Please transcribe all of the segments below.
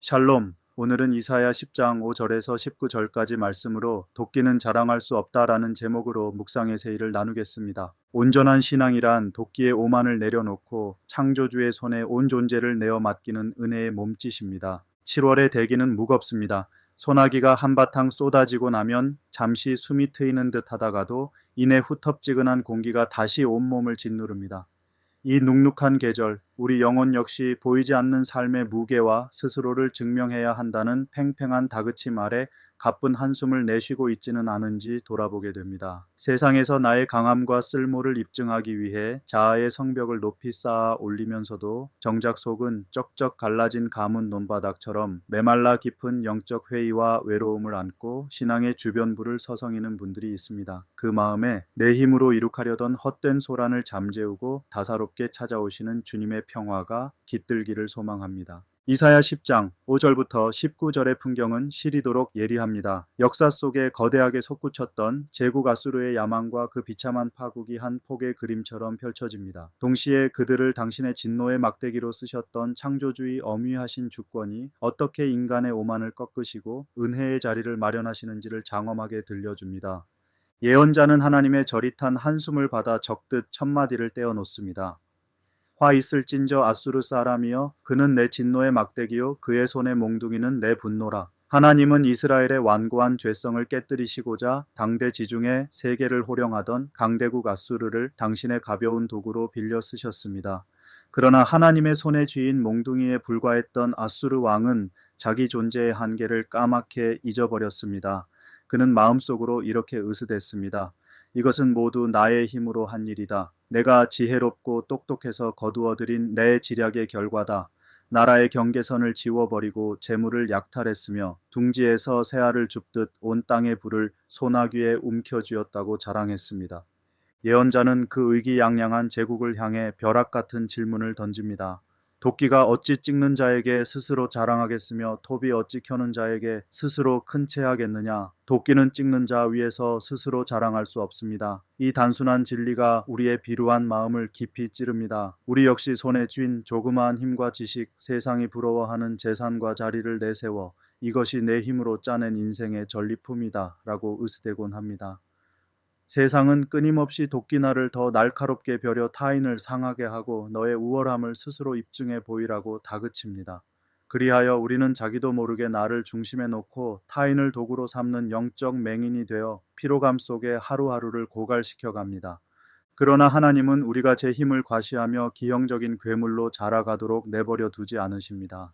샬롬, 오늘은 이사야 10장 5절에서 19절까지 말씀으로 도끼는 자랑할 수 없다라는 제목으로 묵상의 세일을 나누겠습니다. 온전한 신앙이란 도끼의 오만을 내려놓고 창조주의 손에 온 존재를 내어 맡기는 은혜의 몸짓입니다. 7월의 대기는 무겁습니다. 소나기가 한바탕 쏟아지고 나면 잠시 숨이 트이는 듯 하다가도 이내 후텁지근한 공기가 다시 온몸을 짓누릅니다. 이 눅눅한 계절, 우리 영혼 역시 보이지 않는 삶의 무게와 스스로를 증명해야 한다는 팽팽한 다그침 아래 가쁜 한숨을 내쉬고 있지는 않은지 돌아보게 됩니다. 세상에서 나의 강함과 쓸모를 입증하기 위해 자아의 성벽을 높이 쌓아 올리면서도 정작 속은 쩍쩍 갈라진 가문 논바닥처럼 메말라 깊은 영적 회의와 외로움을 안고 신앙의 주변부를 서성이는 분들이 있습니다. 그 마음에 내 힘으로 이룩하려던 헛된 소란을 잠재우고 다사롭게 찾아오시는 주님의 평화가 깃들기를 소망합니다. 이사야 10장 5절부터 19절의 풍경은 시리도록 예리합니다. 역사 속에 거대하게 솟구쳤던 제국 아수르의 야망과 그 비참한 파국이 한 폭의 그림처럼 펼쳐집니다. 동시에 그들을 당신의 진노의 막대기로 쓰셨던 창조주의 엄위하신 주권이 어떻게 인간의 오만을 꺾으시고 은혜의 자리를 마련하시는지를 장엄하게 들려줍니다. 예언자는 하나님의 저릿한 한숨을 받아 적듯 첫마디를 떼어놓습니다. 화 있을진저 아수르 사람이여, 그는 내 진노의 막대기요 그의 손의 몽둥이는 내 분노라. 하나님은 이스라엘의 완고한 죄성을 깨뜨리시고자 당대 지중해 세계를 호령하던 강대국 아수르를 당신의 가벼운 도구로 빌려 쓰셨습니다. 그러나 하나님의 손에 쥐인 몽둥이에 불과했던 아수르 왕은 자기 존재의 한계를 까맣게 잊어버렸습니다. 그는 마음속으로 이렇게 으스댔습니다. 이것은 모두 나의 힘으로 한 일이다. 내가 지혜롭고 똑똑해서 거두어들인 내 지략의 결과다. 나라의 경계선을 지워버리고 재물을 약탈했으며 둥지에서 새알을 줍듯 온 땅의 불을 소나귀에 움켜쥐었다고 자랑했습니다. 예언자는 그 의기양양한 제국을 향해 벼락 같은 질문을 던집니다. 도끼가 어찌 찍는 자에게 스스로 자랑하겠으며 톱이 어찌 켜는 자에게 스스로 큰 체하겠느냐. 도끼는 찍는 자 위에서 스스로 자랑할 수 없습니다. 이 단순한 진리가 우리의 비루한 마음을 깊이 찌릅니다. 우리 역시 손에 쥔 조그마한 힘과 지식, 세상이 부러워하는 재산과 자리를 내세워 이것이 내 힘으로 짜낸 인생의 전리품이다 라고 으스대곤 합니다. 세상은 끊임없이 도끼날을 더 날카롭게 벼려 타인을 상하게 하고 너의 우월함을 스스로 입증해 보이라고 다그칩니다. 그리하여 우리는 자기도 모르게 나를 중심에 놓고 타인을 도구로 삼는 영적 맹인이 되어 피로감 속에 하루하루를 고갈시켜 갑니다. 그러나 하나님은 우리가 제 힘을 과시하며 기형적인 괴물로 자라가도록 내버려 두지 않으십니다.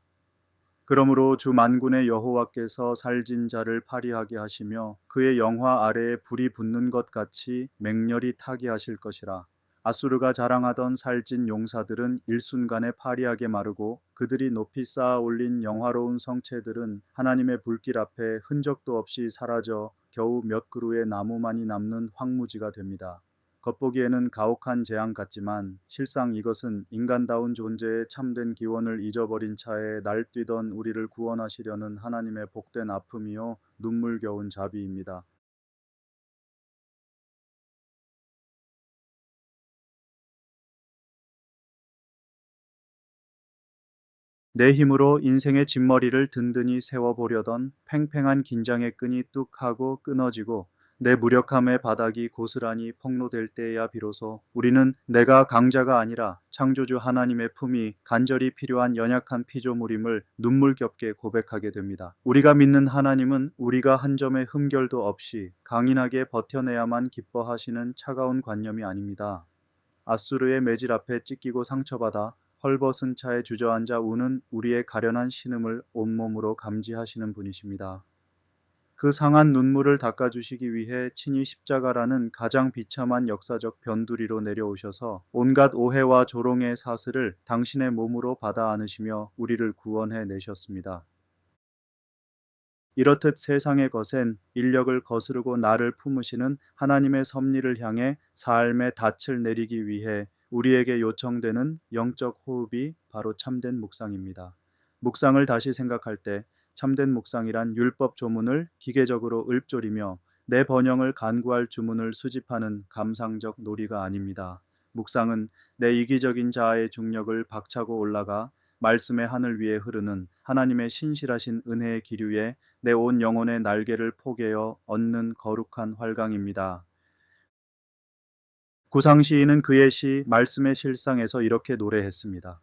그러므로 주 만군의 여호와께서 살진 자를 파리하게 하시며 그의 영화 아래에 불이 붙는 것 같이 맹렬히 타게 하실 것이라. 아수르가 자랑하던 살진 용사들은 일순간에 파리하게 마르고 그들이 높이 쌓아 올린 영화로운 성체들은 하나님의 불길 앞에 흔적도 없이 사라져 겨우 몇 그루의 나무만이 남는 황무지가 됩니다. 겉보기에는 가혹한 재앙 같지만 실상 이것은 인간다운 존재의 참된 기원을 잊어버린 차에 날뛰던 우리를 구원하시려는 하나님의 복된 아픔이요 눈물겨운 자비입니다. 내 힘으로 인생의 진머리를 든든히 세워보려던 팽팽한 긴장의 끈이 뚝 하고 끊어지고 내 무력함의 바닥이 고스란히 폭로될 때에야 비로소 우리는 내가 강자가 아니라 창조주 하나님의 품이 간절히 필요한 연약한 피조물임을 눈물겹게 고백하게 됩니다. 우리가 믿는 하나님은 우리가 한 점의 흠결도 없이 강인하게 버텨내야만 기뻐하시는 차가운 관념이 아닙니다. 아수르의 매질 앞에 찢기고 상처받아 헐벗은 차에 주저앉아 우는 우리의 가련한 신음을 온몸으로 감지하시는 분이십니다. 그 상한 눈물을 닦아주시기 위해 친히 십자가라는 가장 비참한 역사적 변두리로 내려오셔서 온갖 오해와 조롱의 사슬을 당신의 몸으로 받아 안으시며 우리를 구원해 내셨습니다. 이렇듯 세상의 거센 인력을 거스르고 나를 품으시는 하나님의 섭리를 향해 삶의 닻을 내리기 위해 우리에게 요청되는 영적 호흡이 바로 참된 묵상입니다. 묵상을 다시 생각할 때 참된 묵상이란 율법 조문을 기계적으로 읊조리며 내 번영을 간구할 주문을 수집하는 감상적 놀이가 아닙니다. 묵상은 내 이기적인 자아의 중력을 박차고 올라가 말씀의 하늘 위에 흐르는 하나님의 신실하신 은혜의 기류에 내 온 영혼의 날개를 포개어 얻는 거룩한 활강입니다. 구상 시인은 그의 시 말씀의 실상에서 이렇게 노래했습니다.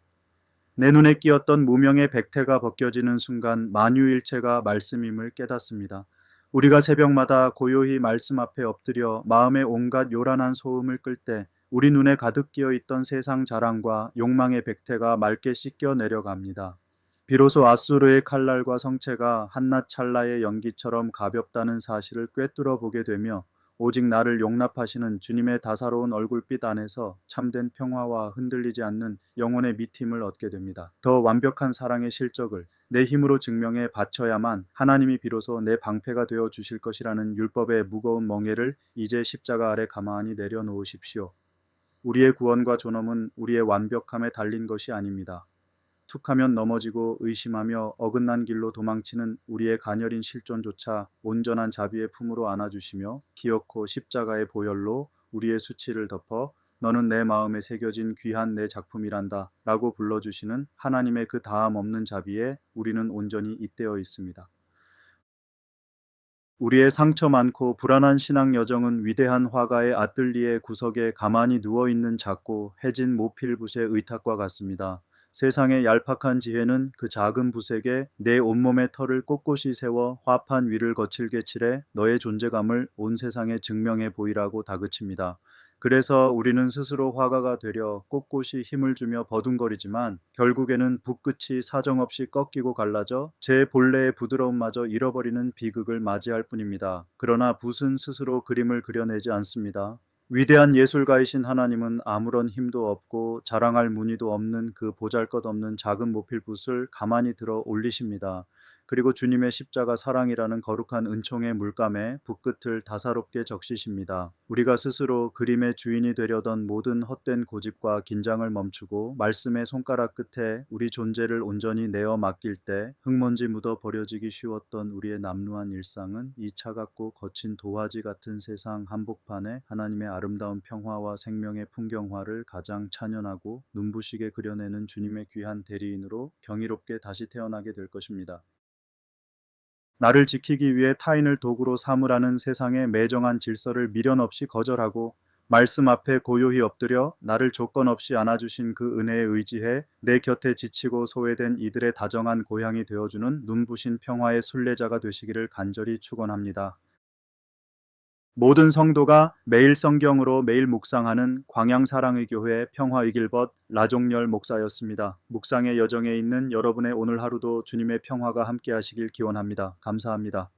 내 눈에 끼었던 무명의 백태가 벗겨지는 순간 만유일체가 말씀임을 깨닫습니다. 우리가 새벽마다 고요히 말씀 앞에 엎드려 마음의 온갖 요란한 소음을 끌 때 우리 눈에 가득 끼어 있던 세상 자랑과 욕망의 백태가 맑게 씻겨 내려갑니다. 비로소 아수르의 칼날과 성체가 한낱 찰나의 연기처럼 가볍다는 사실을 꿰뚫어 보게 되며 오직 나를 용납하시는 주님의 다사로운 얼굴빛 안에서 참된 평화와 흔들리지 않는 영혼의 미팀을 얻게 됩니다. 더 완벽한 사랑의 실적을 내 힘으로 증명해 바쳐야만 하나님이 비로소 내 방패가 되어 주실 것이라는 율법의 무거운 멍에를 이제 십자가 아래 가만히 내려놓으십시오. 우리의 구원과 존엄은 우리의 완벽함에 달린 것이 아닙니다. 툭하면 넘어지고 의심하며 어긋난 길로 도망치는 우리의 가녀린 실존조차 온전한 자비의 품으로 안아주시며 기어코 십자가의 보혈로 우리의 수치를 덮어 너는 내 마음에 새겨진 귀한 내 작품이란다 라고 불러주시는 하나님의 그 다함 없는 자비에 우리는 온전히 잇대어 있습니다. 우리의 상처 많고 불안한 신앙 여정은 위대한 화가의 아뜰리에 구석에 가만히 누워있는 작고 해진 모필붓의 의탁과 같습니다. 세상의 얄팍한 지혜는 그 작은 붓에게 내 온몸의 털을 꼿꼿이 세워 화판 위를 거칠게 칠해 너의 존재감을 온 세상에 증명해 보이라고 다그칩니다. 그래서 우리는 스스로 화가가 되려 꼿꼿이 힘을 주며 버둥거리지만 결국에는 붓끝이 사정없이 꺾이고 갈라져 제 본래의 부드러움마저 잃어버리는 비극을 맞이할 뿐입니다. 그러나 붓은 스스로 그림을 그려내지 않습니다. 위대한 예술가이신 하나님은 아무런 힘도 없고 자랑할 무늬도 없는 그 보잘것없는 작은 모필붓을 가만히 들어 올리십니다. 그리고 주님의 십자가 사랑이라는 거룩한 은총의 물감에 붓끝을 다사롭게 적시십니다. 우리가 스스로 그림의 주인이 되려던 모든 헛된 고집과 긴장을 멈추고 말씀의 손가락 끝에 우리 존재를 온전히 내어 맡길 때 흙먼지 묻어 버려지기 쉬웠던 우리의 남루한 일상은 이 차갑고 거친 도화지 같은 세상 한복판에 하나님의 아름다운 평화와 생명의 풍경화를 가장 찬연하고 눈부시게 그려내는 주님의 귀한 대리인으로 경이롭게 다시 태어나게 될 것입니다. 나를 지키기 위해 타인을 도구로 삼으라는 세상의 매정한 질서를 미련 없이 거절하고 말씀 앞에 고요히 엎드려 나를 조건 없이 안아주신 그 은혜에 의지해 내 곁에 지치고 소외된 이들의 다정한 고향이 되어주는 눈부신 평화의 순례자가 되시기를 간절히 축원합니다. 모든 성도가 매일 성경으로 매일 묵상하는 광양사랑의 교회 평화이길벗 라종열 목사였습니다. 묵상의 여정에 있는 여러분의 오늘 하루도 주님의 평화가 함께 하시길 기원합니다. 감사합니다.